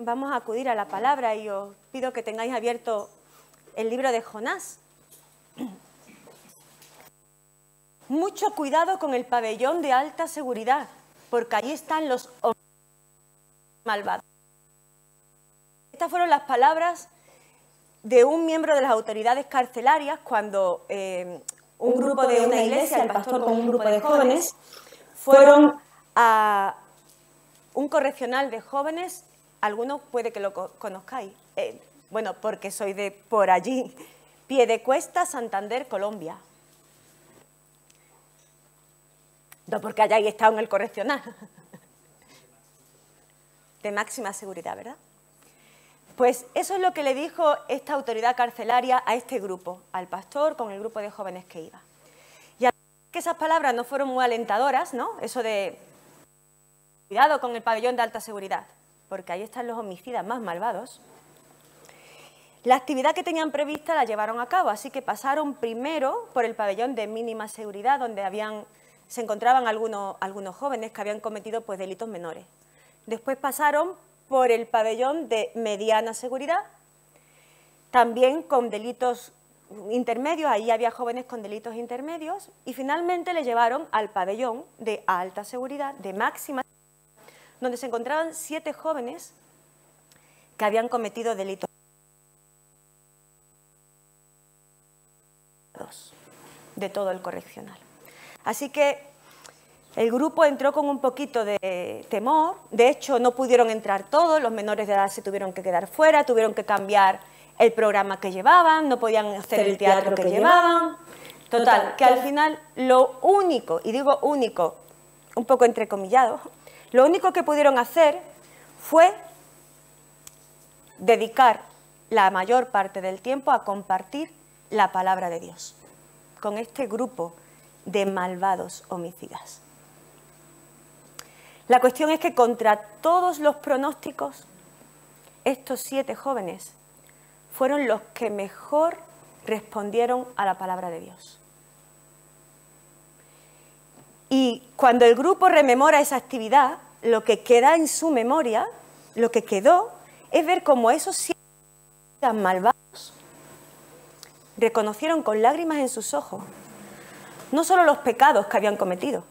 Vamos a acudir a la palabra y os pido que tengáis abierto el libro de Jonás. Mucho cuidado con el pabellón de alta seguridad, porque allí están los malvados. Estas fueron las palabras de un miembro de las autoridades carcelarias cuando un grupo de una iglesia, el pastor con un grupo de jóvenes, fueron a un correccional de jóvenes. Algunos puede que lo conozcáis, bueno, porque soy de por allí, Piedecuesta, Santander, Colombia. No porque hayáis estado en el correccional. De máxima seguridad, ¿verdad? Pues eso es lo que le dijo esta autoridad carcelaria a este grupo, al pastor con el grupo de jóvenes que iba. Y que esas palabras no fueron muy alentadoras, ¿no? Eso de cuidado con el pabellón de alta seguridad, porque ahí están los homicidas más malvados. La actividad que tenían prevista la llevaron a cabo, así que pasaron primero por el pabellón de mínima seguridad, donde se encontraban algunos jóvenes que habían cometido pues, delitos menores. Después pasaron por el pabellón de mediana seguridad, también con delitos intermedios, ahí había jóvenes con delitos intermedios, y finalmente le llevaron al pabellón de alta seguridad, de máxima seguridad, donde se encontraban 7 jóvenes que habían cometido delitos de todo el correccional. Así que el grupo entró con un poquito de temor. De hecho, no pudieron entrar todos, los menores de edad se tuvieron que quedar fuera, tuvieron que cambiar el programa que llevaban, no podían hacer el teatro que llevaban. Total, que al final lo único, y digo único, un poco entrecomillado, lo único que pudieron hacer fue dedicar la mayor parte del tiempo a compartir la palabra de Dios con este grupo de malvados homicidas. La cuestión es que contra todos los pronósticos, estos 7 jóvenes fueron los que mejor respondieron a la palabra de Dios. Y cuando el grupo rememora esa actividad, lo que queda en su memoria, lo que quedó, es ver cómo esos 7 malvados reconocieron con lágrimas en sus ojos no solo los pecados que habían cometido,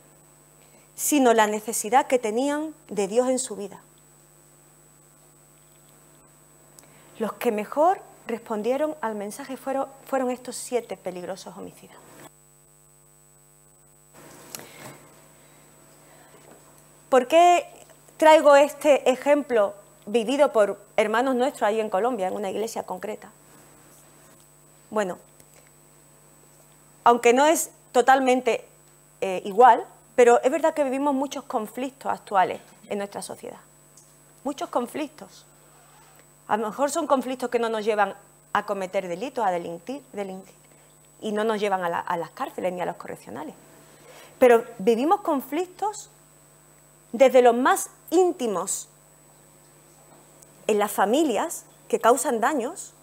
sino la necesidad que tenían de Dios en su vida. Los que mejor respondieron al mensaje fueron estos 7 peligrosos homicidas. ¿Por qué traigo este ejemplo vivido por hermanos nuestros ahí en Colombia, en una iglesia concreta? Bueno, aunque no es totalmente igual, pero es verdad que vivimos muchos conflictos actuales en nuestra sociedad. Muchos conflictos. A lo mejor son conflictos que no nos llevan a cometer delitos, a delinquir y no nos llevan a las cárceles ni a los correccionales. Pero vivimos conflictos desde los más íntimos en las familias que causan daños,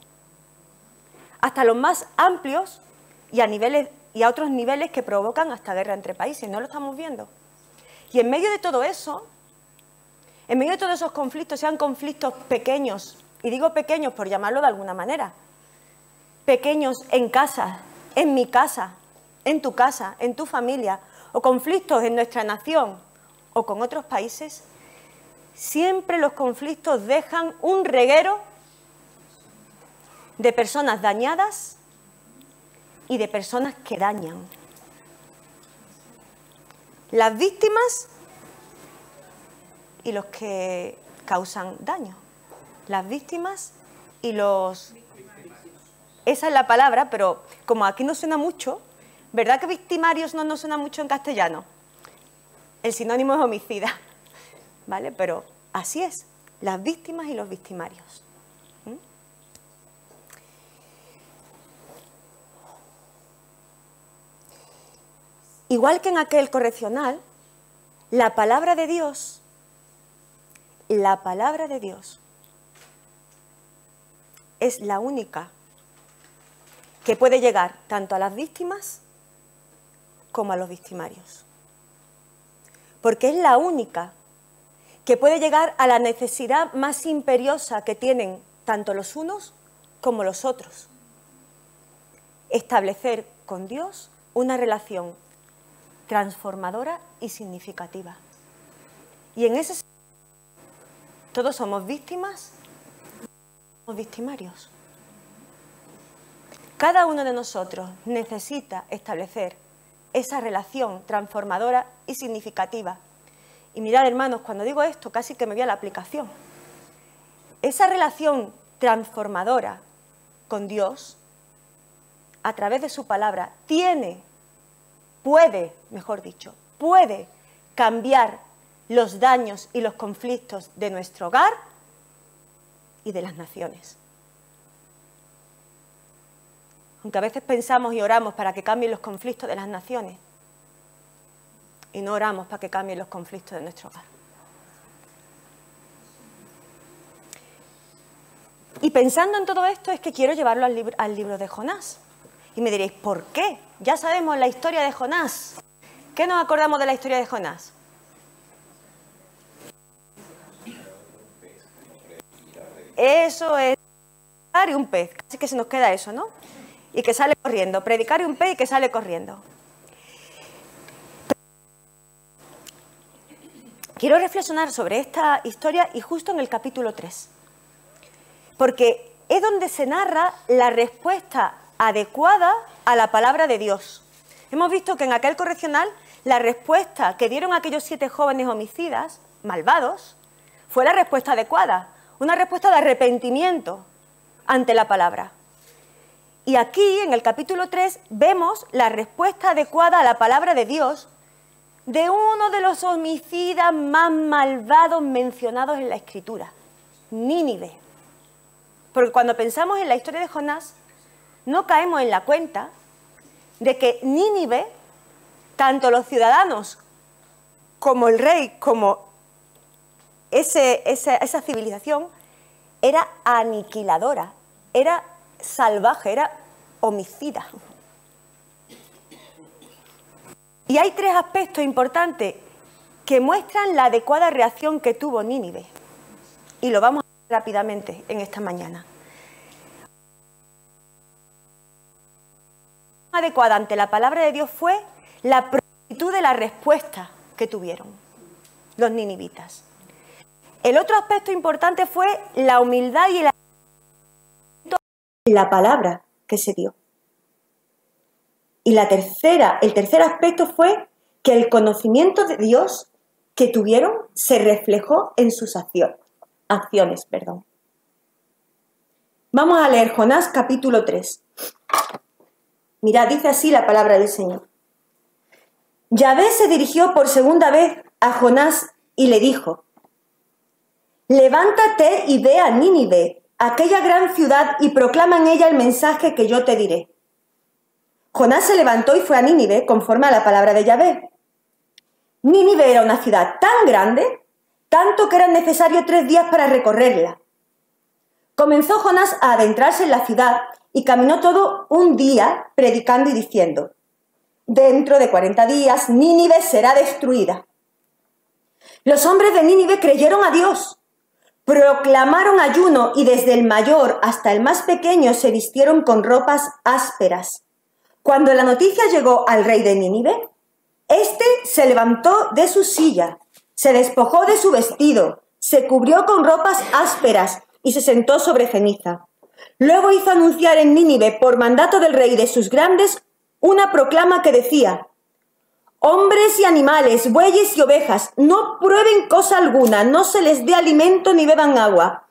hasta los más amplios y a otros niveles que provocan hasta guerra entre países. ¿No lo estamos viendo? Y en medio de todo eso, en medio de todos esos conflictos, sean conflictos pequeños, y digo pequeños por llamarlo de alguna manera, pequeños en casa, en mi casa, en tu casa, en tu familia, o conflictos en nuestra nación o con otros países, siempre los conflictos dejan un reguero de personas dañadas y de personas que dañan. Las víctimas y los que causan daño. Las víctimas y los... Esa es la palabra, pero como aquí no suena mucho, ¿verdad que victimarios no nos suena mucho en castellano? El sinónimo es homicida, ¿vale? Pero así es, las víctimas y los victimarios. Igual que en aquel correccional, la palabra de Dios es la única que puede llegar tanto a las víctimas como a los victimarios. Porque es la única que puede llegar a la necesidad más imperiosa que tienen tanto los unos como los otros. Establecer con Dios una relación transformadora y significativa. Y en ese sentido, todos somos víctimas, somos victimarios. Cada uno de nosotros necesita establecer esa relación transformadora y significativa. Y mirad, hermanos, cuando digo esto, casi que me voy a la aplicación. Esa relación transformadora con Dios, a través de su palabra, puede cambiar los daños y los conflictos de nuestro hogar y de las naciones. Aunque a veces pensamos y oramos para que cambien los conflictos de las naciones, y no oramos para que cambien los conflictos de nuestro hogar. Y pensando en todo esto es que quiero llevarlo al libro de Jonás. Y me diréis, ¿por qué? Ya sabemos la historia de Jonás. ¿Qué nos acordamos de la historia de Jonás? Eso es predicar y un pez. Casi que se nos queda eso, ¿no? Y que sale corriendo. Predicar y un pez y que sale corriendo. Quiero reflexionar sobre esta historia y justo en el capítulo 3. Porque es donde se narra la respuesta adecuada a la palabra de Dios. Hemos visto que en aquel correccional la respuesta que dieron aquellos 7 jóvenes homicidas, malvados, fue la respuesta adecuada, una respuesta de arrepentimiento ante la palabra. Y aquí, en el capítulo 3, vemos la respuesta adecuada a la palabra de Dios de uno de los homicidas más malvados mencionados en la Escritura, Nínive. Porque cuando pensamos en la historia de Jonás, no caemos en la cuenta de que Nínive, tanto los ciudadanos como el rey, como esa civilización, era aniquiladora, era salvaje, era homicida. Y hay 3 aspectos importantes que muestran la adecuada reacción que tuvo Nínive. Y lo vamos a ver rápidamente en esta mañana. La adecuada ante la palabra de Dios fue la prontitud de la respuesta que tuvieron los ninivitas. El otro aspecto importante fue la humildad y la palabra que se dio. Y el tercer aspecto fue que el conocimiento de Dios que tuvieron se reflejó en sus acciones. Vamos a leer Jonás capítulo 3. Mirad, dice así la palabra del Señor. Yahvé se dirigió por segunda vez a Jonás y le dijo: levántate y ve a Nínive, aquella gran ciudad, y proclama en ella el mensaje que yo te diré. Jonás se levantó y fue a Nínive conforme a la palabra de Yahvé. Nínive era una ciudad tan grande, tanto que eran necesarios 3 días para recorrerla. Comenzó Jonás a adentrarse en la ciudad y caminó todo un día predicando y diciendo: dentro de 40 días Nínive será destruida. Los hombres de Nínive creyeron a Dios, proclamaron ayuno y desde el mayor hasta el más pequeño se vistieron con ropas ásperas. Cuando la noticia llegó al rey de Nínive, éste se levantó de su silla, se despojó de su vestido, se cubrió con ropas ásperas y se sentó sobre ceniza. Luego hizo anunciar en Nínive, por mandato del rey y de sus grandes, una proclama que decía: hombres y animales, bueyes y ovejas, no prueben cosa alguna, no se les dé alimento ni beban agua,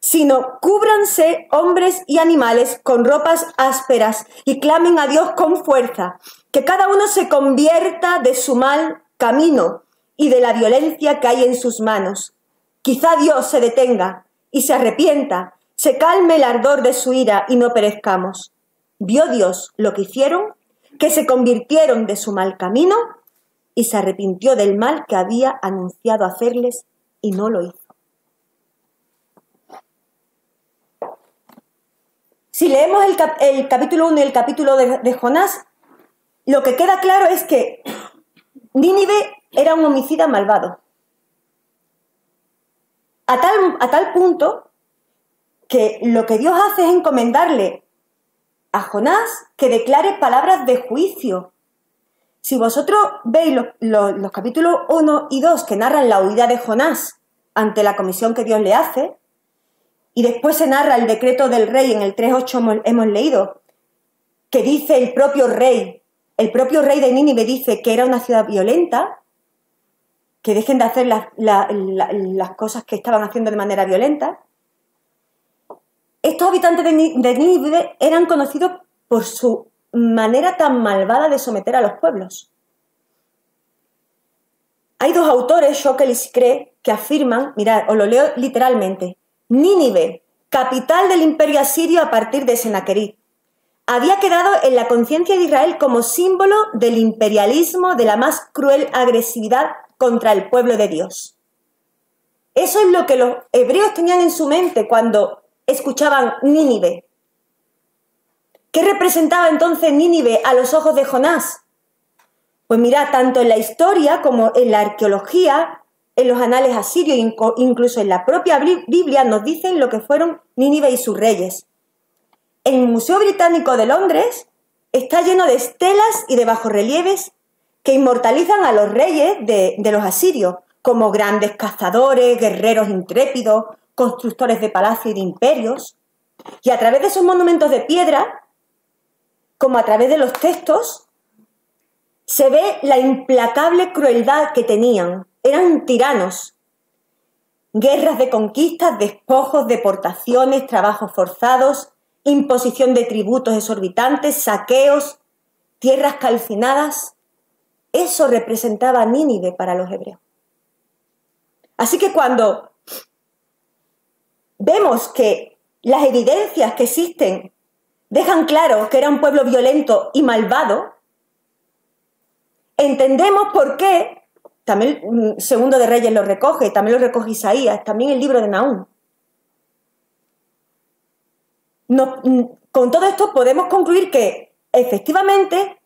sino cúbranse hombres y animales con ropas ásperas y clamen a Dios con fuerza, que cada uno se convierta de su mal camino y de la violencia que hay en sus manos. Quizá Dios se detenga y se arrepienta, se calme el ardor de su ira y no perezcamos. Vio Dios lo que hicieron, que se convirtieron de su mal camino y se arrepintió del mal que había anunciado hacerles y no lo hizo. Si leemos el capítulo 1 y el capítulo de Jonás, lo que queda claro es que Nínive era un homicida malvado. a tal punto que lo que Dios hace es encomendarle a Jonás que declare palabras de juicio. Si vosotros veis los capítulos 1 y 2 que narran la huida de Jonás ante la comisión que Dios le hace, y después se narra el decreto del rey, en el 3.8 hemos leído, que dice el propio rey de Nínive dice que era una ciudad violenta, que dejen de hacer las cosas que estaban haciendo de manera violenta. Estos habitantes de Nínive eran conocidos por su manera tan malvada de someter a los pueblos. Hay dos autores, Shokel y Sicré, que afirman, mirad, os lo leo literalmente: Nínive, capital del imperio asirio a partir de Sennacherib, había quedado en la conciencia de Israel como símbolo del imperialismo, de la más cruel agresividad contra el pueblo de Dios. Eso es lo que los hebreos tenían en su mente cuando escuchaban Nínive. ¿Qué representaba entonces Nínive a los ojos de Jonás? Pues mira, tanto en la historia como en la arqueología, en los anales asirios, incluso en la propia Biblia, nos dicen lo que fueron Nínive y sus reyes. En el Museo Británico de Londres está lleno de estelas y de bajorrelieves que inmortalizan a los reyes de los asirios como grandes cazadores, guerreros intrépidos, constructores de palacios y de imperios. Y a través de esos monumentos de piedra, como a través de los textos, se ve la implacable crueldad que tenían. Eran tiranos. Guerras de conquistas, despojos, deportaciones, trabajos forzados, imposición de tributos exorbitantes, saqueos, tierras calcinadas. Eso representaba Nínive para los hebreos. Así que cuando vemos que las evidencias que existen dejan claro que era un pueblo violento y malvado, entendemos por qué, también Segundo de Reyes lo recoge, también lo recoge Isaías, también el libro de Nahum. Con todo esto podemos concluir que efectivamente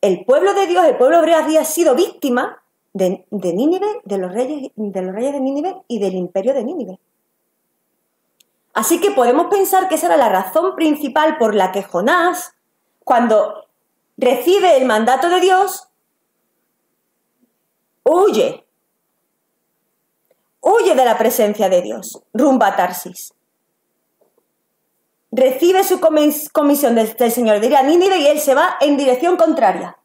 el pueblo de Dios, el pueblo hebreo, había sido víctima de Nínive, de los reyes de Nínive y del imperio de Nínive. Así que podemos pensar que esa era la razón principal por la que Jonás, cuando recibe el mandato de Dios, huye de la presencia de Dios, rumbo a Tarsis. Recibe su comisión del Señor de ir a Nínive y él se va en dirección contraria.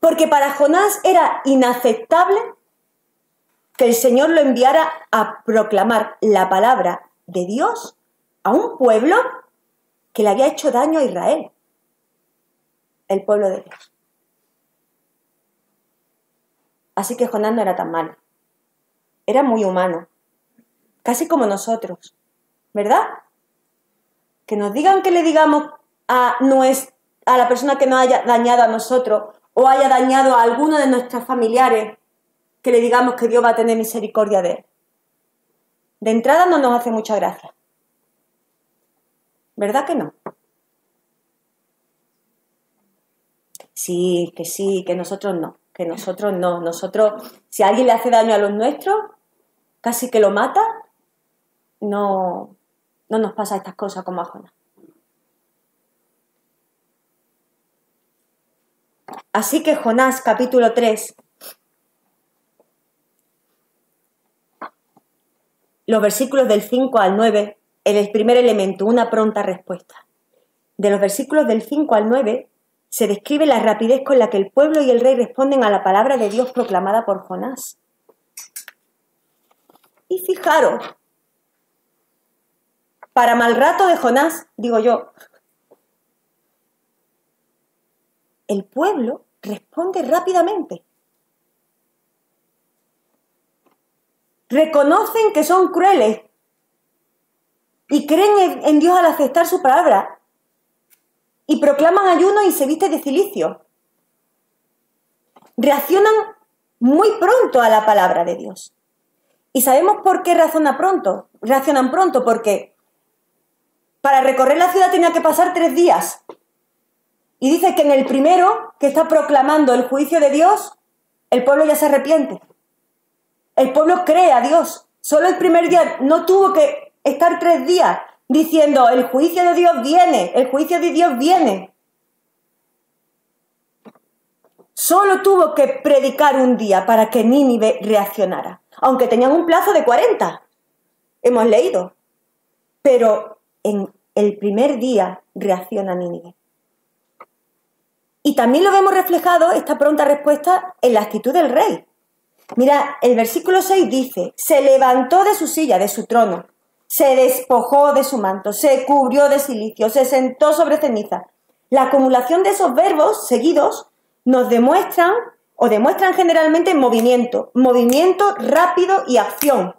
Porque para Jonás era inaceptable que el Señor lo enviara a proclamar la palabra de Dios a un pueblo que le había hecho daño a Israel, el pueblo de Dios. Así que Jonás no era tan malo, era muy humano, casi como nosotros, ¿verdad? Que nos digan que le digamos a la persona que nos haya dañado a nosotros o haya dañado a alguno de nuestros familiares, que le digamos que Dios va a tener misericordia de él. De entrada no nos hace mucha gracia. ¿Verdad que no? Sí, que nosotros no. Nosotros, si alguien le hace daño a los nuestros, casi que lo mata, no nos pasa estas cosas como a Jonás. Así que Jonás, capítulo 3, los versículos del 5 al 9, el primer elemento, una pronta respuesta. De los versículos del 5 al 9 se describe la rapidez con la que el pueblo y el rey responden a la palabra de Dios proclamada por Jonás. Y fijaros, para mal rato de Jonás, digo yo, el pueblo responde rápidamente. Reconocen que son crueles y creen en Dios al aceptar su palabra y proclaman ayuno y se visten de cilicio. Reaccionan muy pronto a la palabra de Dios. ¿Y sabemos por qué reaccionan pronto? Porque para recorrer la ciudad tenía que pasar 3 días. Y dice que en el primero, que está proclamando el juicio de Dios, el pueblo ya se arrepiente. El pueblo cree a Dios, Solo el primer día, no tuvo que estar 3 días diciendo el juicio de Dios viene, el juicio de Dios viene. Solo tuvo que predicar un día para que Nínive reaccionara, aunque tenían un plazo de 40, hemos leído. Pero en el primer día reacciona Nínive. Y también lo vemos reflejado, esta pronta respuesta, en la actitud del rey. Mira, el versículo 6 dice, se levantó de su silla, de su trono, se despojó de su manto, se cubrió de cilicio, se sentó sobre ceniza. La acumulación de esos verbos seguidos nos demuestran generalmente movimiento rápido y acción.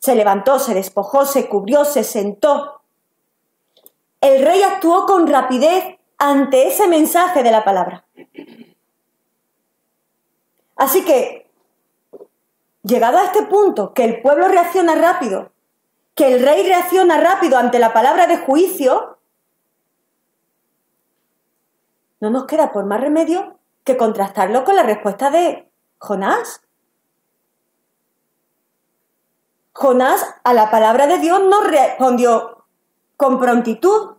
Se levantó, se despojó, se cubrió, se sentó. El rey actuó con rapidez ante ese mensaje de la palabra. Así que, llegado a este punto, que el pueblo reacciona rápido, que el rey reacciona rápido ante la palabra de juicio, no nos queda por más remedio que contrastarlo con la respuesta de Jonás. Jonás a la palabra de Dios no respondió con prontitud.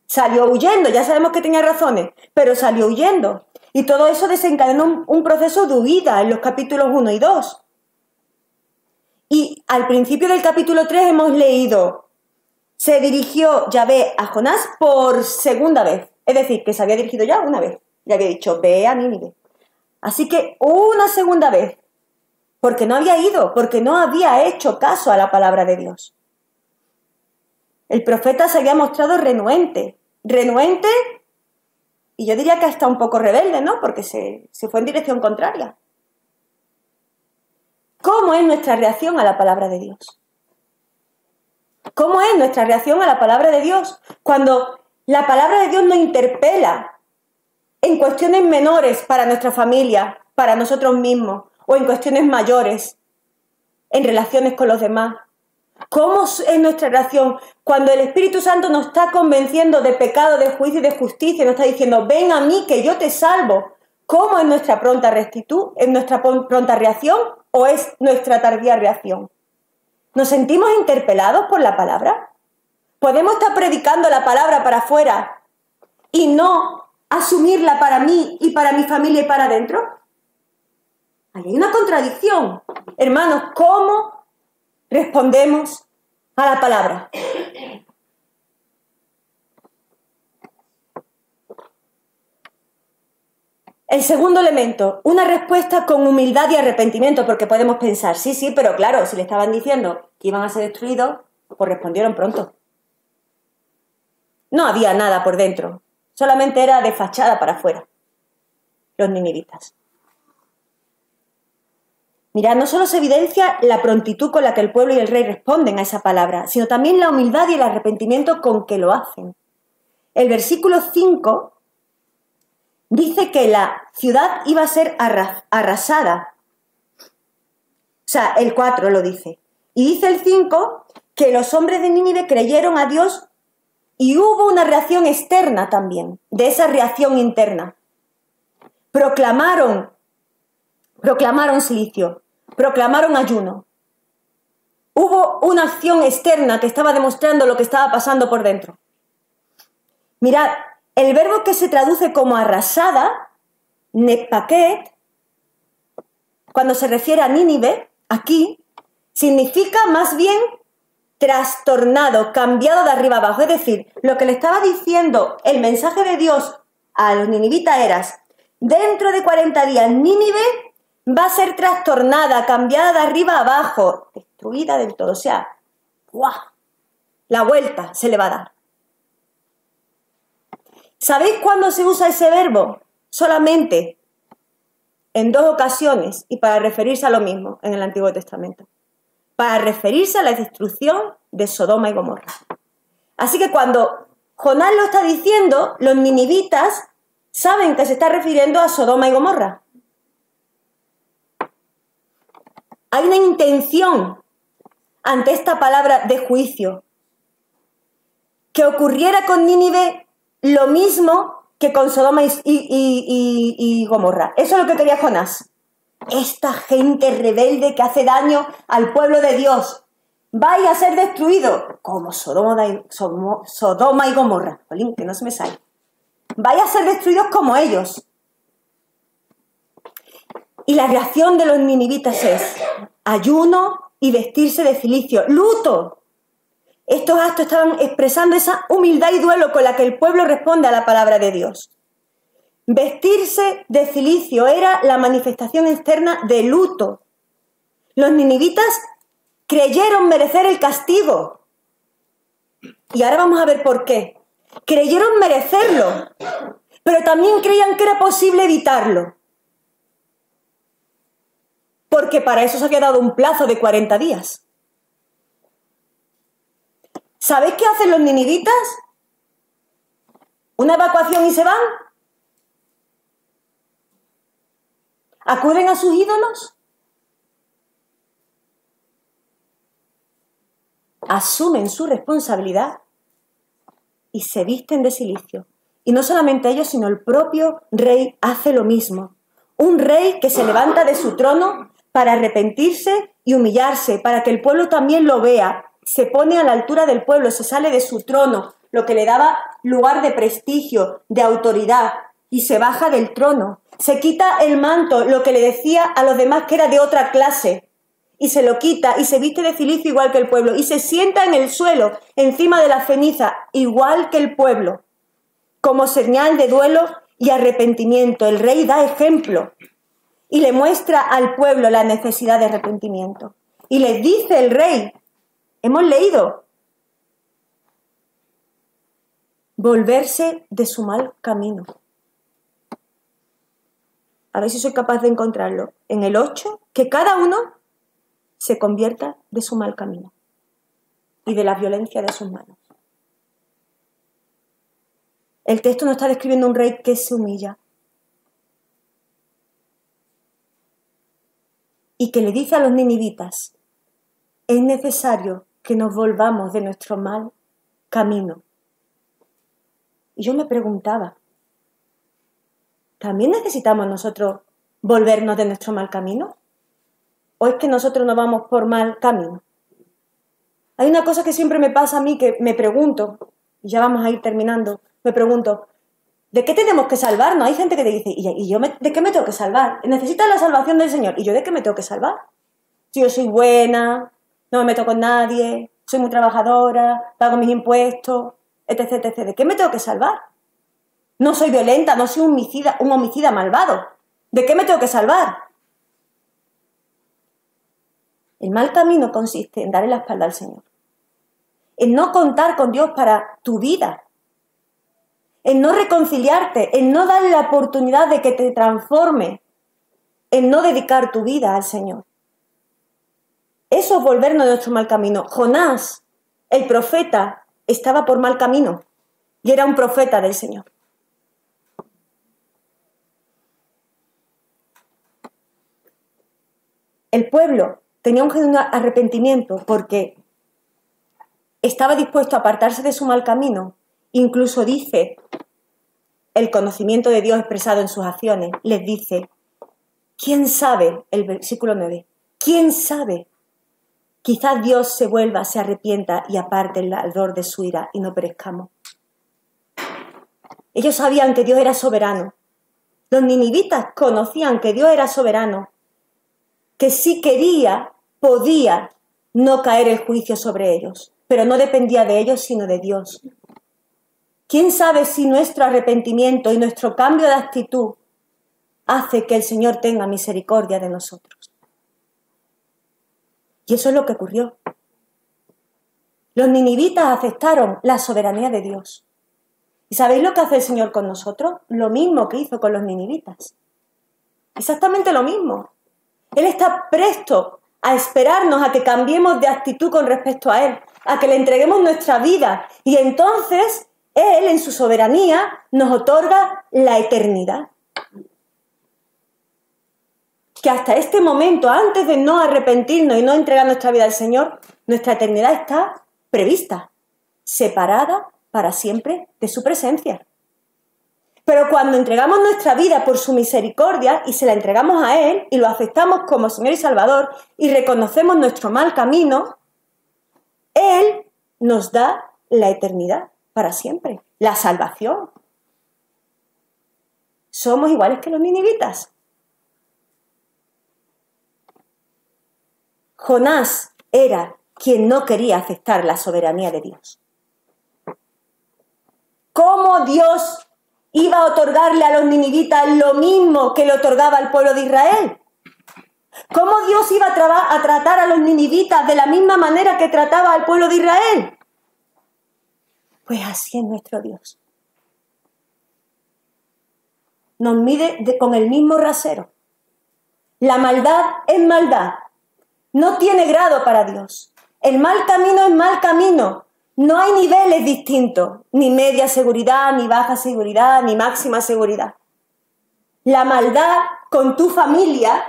Salió huyendo, ya sabemos que tenía razones, pero salió huyendo. Y todo eso desencadenó un proceso de huida en los capítulos 1 y 2. Y al principio del capítulo 3 hemos leído, se dirigió Yahvé a Jonás por segunda vez. Es decir, que se había dirigido ya una vez. Le había dicho, ve a Nínive. Así que una segunda vez, porque no había ido, porque no había hecho caso a la palabra de Dios. El profeta se había mostrado renuente, y yo diría que hasta un poco rebelde, ¿no? Porque se fue en dirección contraria. ¿Cómo es nuestra reacción a la palabra de Dios? ¿Cómo es nuestra reacción a la palabra de Dios? Cuando la palabra de Dios nos interpela en cuestiones menores para nuestra familia, para nosotros mismos, o en cuestiones mayores, en relaciones con los demás. ¿Cómo es nuestra reacción cuando el Espíritu Santo nos está convenciendo de pecado, de juicio y de justicia, nos está diciendo, ven a mí que yo te salvo? ¿Cómo es nuestra pronta rectitud? ¿Es nuestra pronta reacción o es nuestra tardía reacción? ¿Nos sentimos interpelados por la palabra? ¿Podemos estar predicando la palabra para afuera y no asumirla para mí y para mi familia y para adentro? Ahí hay una contradicción. Hermanos, ¿cómo respondemos a la palabra? El segundo elemento, una respuesta con humildad y arrepentimiento, porque podemos pensar, sí, pero claro, si le estaban diciendo que iban a ser destruidos, pues respondieron pronto. No había nada por dentro, solamente era de fachada para afuera, los ninivitas. Mirad, no solo se evidencia la prontitud con la que el pueblo y el rey responden a esa palabra, sino también la humildad y el arrepentimiento con que lo hacen. El versículo 5 dice que la ciudad iba a ser arrasada. O sea, el 4 lo dice. Y dice el 5 que los hombres de Nínive creyeron a Dios y hubo una reacción externa también, de esa reacción interna. Proclamaron silicio, proclamaron ayuno. Hubo una acción externa que estaba demostrando lo que estaba pasando por dentro. Mirad, el verbo que se traduce como arrasada, nepaket, cuando se refiere a Nínive, aquí, significa más bien trastornado, cambiado de arriba abajo. Es decir, lo que le estaba diciendo el mensaje de Dios a los ninivitas era, dentro de 40 días Nínive va a ser trastornada, cambiada de arriba abajo, destruida del todo. O sea, ¡guau! La vuelta se le va a dar. ¿Sabéis cuándo se usa ese verbo? Solamente en 2 ocasiones y para referirse a lo mismo en el Antiguo Testamento. Para referirse a la destrucción de Sodoma y Gomorra. Así que cuando Jonás lo está diciendo, los ninivitas saben que se está refiriendo a Sodoma y Gomorra. Hay una intención ante esta palabra de juicio. Que ocurriera con Nínive lo mismo que con Sodoma y Gomorra. Eso es lo que quería Jonás. esta gente rebelde que hace daño al pueblo de Dios, vais a ser destruidos como Sodoma y Gomorra. Jolín, que no se me sale. Vais a ser destruidos como ellos. Y la reacción de los ninivitas es ayuno y vestirse de cilicio, luto. Estos actos estaban expresando esa humildad y duelo con la que el pueblo responde a la palabra de Dios. Vestirse de cilicio era la manifestación externa de luto. Los ninivitas creyeron merecer el castigo. Y ahora vamos a ver por qué. Creyeron merecerlo, pero también creían que era posible evitarlo. Porque para eso se había dado un plazo de 40 días. ¿Sabéis qué hacen los ninivitas? ¿Una evacuación y se van? ¿Acuden a sus ídolos? Asumen su responsabilidad y se visten de cilicio. Y no solamente ellos, sino el propio rey hace lo mismo. Un rey que se levanta de su trono para arrepentirse y humillarse, para que el pueblo también lo vea. Se pone a la altura del pueblo, se sale de su trono, lo que le daba lugar de prestigio, de autoridad, y se baja del trono. Se quita el manto, lo que le decía a los demás que era de otra clase, y se lo quita y se viste de cilicio igual que el pueblo, y se sienta en el suelo, encima de la ceniza, igual que el pueblo, como señal de duelo y arrepentimiento. El rey da ejemplo y le muestra al pueblo la necesidad de arrepentimiento. Y les dice el rey, hemos leído, volverse de su mal camino. A ver si soy capaz de encontrarlo. En el 8, que cada uno se convierta de su mal camino y de la violencia de sus manos. El texto no está describiendo un rey que se humilla y que le dice a los ninivitas, es necesario que nos volvamos de nuestro mal camino. Y yo me preguntaba, ¿también necesitamos nosotros volvernos de nuestro mal camino? ¿O es que nosotros nos vamos por mal camino? Hay una cosa que siempre me pasa a mí que me pregunto, y ya vamos a ir terminando, me pregunto, ¿de qué tenemos que salvarnos? Hay gente que te dice, ¿y yo de qué me tengo que salvar? ¿Necesitas la salvación del Señor? ¿Y yo de qué me tengo que salvar? Si yo soy buena, no me meto con nadie, soy muy trabajadora, pago mis impuestos, etc, etc. ¿De qué me tengo que salvar? No soy violenta, no soy un homicida malvado. ¿De qué me tengo que salvar? El mal camino consiste en darle la espalda al Señor, en no contar con Dios para tu vida, en no reconciliarte, en no darle la oportunidad de que te transforme, en no dedicar tu vida al Señor. Eso es volvernos de nuestro mal camino. Jonás, el profeta, estaba por mal camino y era un profeta del Señor. El pueblo tenía un genuino arrepentimiento porque estaba dispuesto a apartarse de su mal camino. Incluso dice el conocimiento de Dios expresado en sus acciones. Les dice, ¿quién sabe? El versículo 9. ¿Quién sabe? Quizás Dios se vuelva, se arrepienta y aparte el ardor de su ira y no perezcamos. Ellos sabían que Dios era soberano. Los ninivitas conocían que Dios era soberano, que si quería, podía no caer el juicio sobre ellos, pero no dependía de ellos, sino de Dios. ¿Quién sabe si nuestro arrepentimiento y nuestro cambio de actitud hace que el Señor tenga misericordia de nosotros? Y eso es lo que ocurrió. Los ninivitas aceptaron la soberanía de Dios. ¿Y sabéis lo que hace el Señor con nosotros? Lo mismo que hizo con los ninivitas. Exactamente lo mismo. Él está presto a esperarnos a que cambiemos de actitud con respecto a Él, a que le entreguemos nuestra vida. Y entonces Él, en su soberanía, nos otorga la eternidad. Que hasta este momento, antes de no arrepentirnos y no entregar nuestra vida al Señor, nuestra eternidad está prevista, separada para siempre de su presencia. Pero cuando entregamos nuestra vida por su misericordia y se la entregamos a Él y lo aceptamos como Señor y Salvador y reconocemos nuestro mal camino, Él nos da la eternidad para siempre, la salvación. Somos iguales que los ninivitas. Jonás era quien no quería aceptar la soberanía de Dios. ¿Cómo Dios iba a otorgarle a los ninivitas lo mismo que le otorgaba al pueblo de Israel? ¿Cómo Dios iba a tratar a los ninivitas de la misma manera que trataba al pueblo de Israel? Pues así es nuestro Dios. Nos mide con el mismo rasero. La maldad es maldad. No tiene grado para Dios. El mal camino es mal camino. No hay niveles distintos, ni media seguridad, ni baja seguridad, ni máxima seguridad. La maldad con tu familia,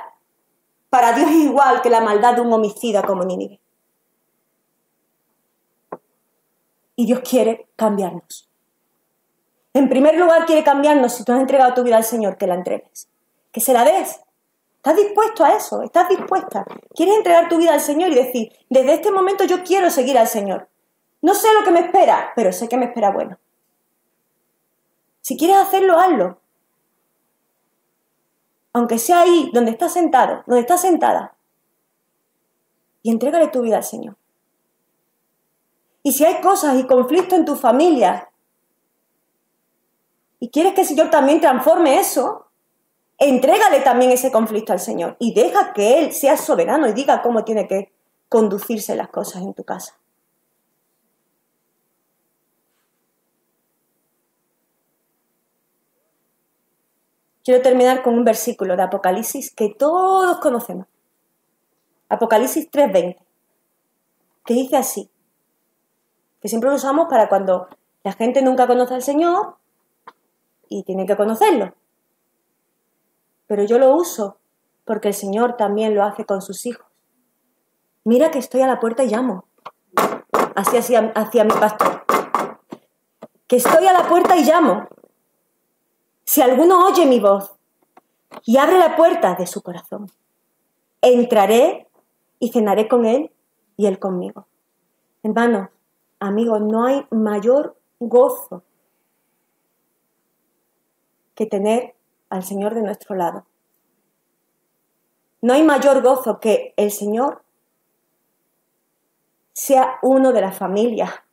para Dios es igual que la maldad de un homicida como Nínive. Y Dios quiere cambiarnos. En primer lugar quiere cambiarnos si tú has entregado tu vida al Señor, que la entregues, que se la des. ¿Estás dispuesto a eso? ¿Estás dispuesta? ¿Quieres entregar tu vida al Señor y decir, desde este momento yo quiero seguir al Señor? No sé lo que me espera, pero sé que me espera bueno. Si quieres hacerlo, hazlo. Aunque sea ahí, donde estás sentado, donde estás sentada. Y entrégale tu vida al Señor. Y si hay cosas y conflictos en tu familia, y quieres que el Señor también transforme eso, entrégale también ese conflicto al Señor. Y deja que Él sea soberano y diga cómo tiene que conducirse las cosas en tu casa. Quiero terminar con un versículo de Apocalipsis que todos conocemos. Apocalipsis 3:20, que dice así, que siempre lo usamos para cuando la gente nunca conoce al Señor y tiene que conocerlo. Pero yo lo uso porque el Señor también lo hace con sus hijos. Mira que estoy a la puerta y llamo. Así hacía mi pastor. Que estoy a la puerta y llamo. Si alguno oye mi voz y abre la puerta de su corazón, entraré y cenaré con él y él conmigo. Hermanos, amigos, no hay mayor gozo que tener al Señor de nuestro lado. No hay mayor gozo que el Señor sea uno de la familia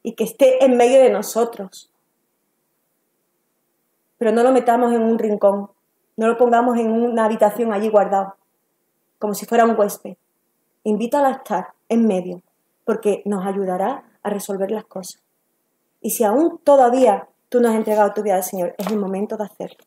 y que esté en medio de nosotros. Pero no lo metamos en un rincón, no lo pongamos en una habitación allí guardado, como si fuera un huésped. Invítalo a estar en medio, porque nos ayudará a resolver las cosas. Y si aún todavía tú no has entregado tu vida al Señor, es el momento de hacerlo.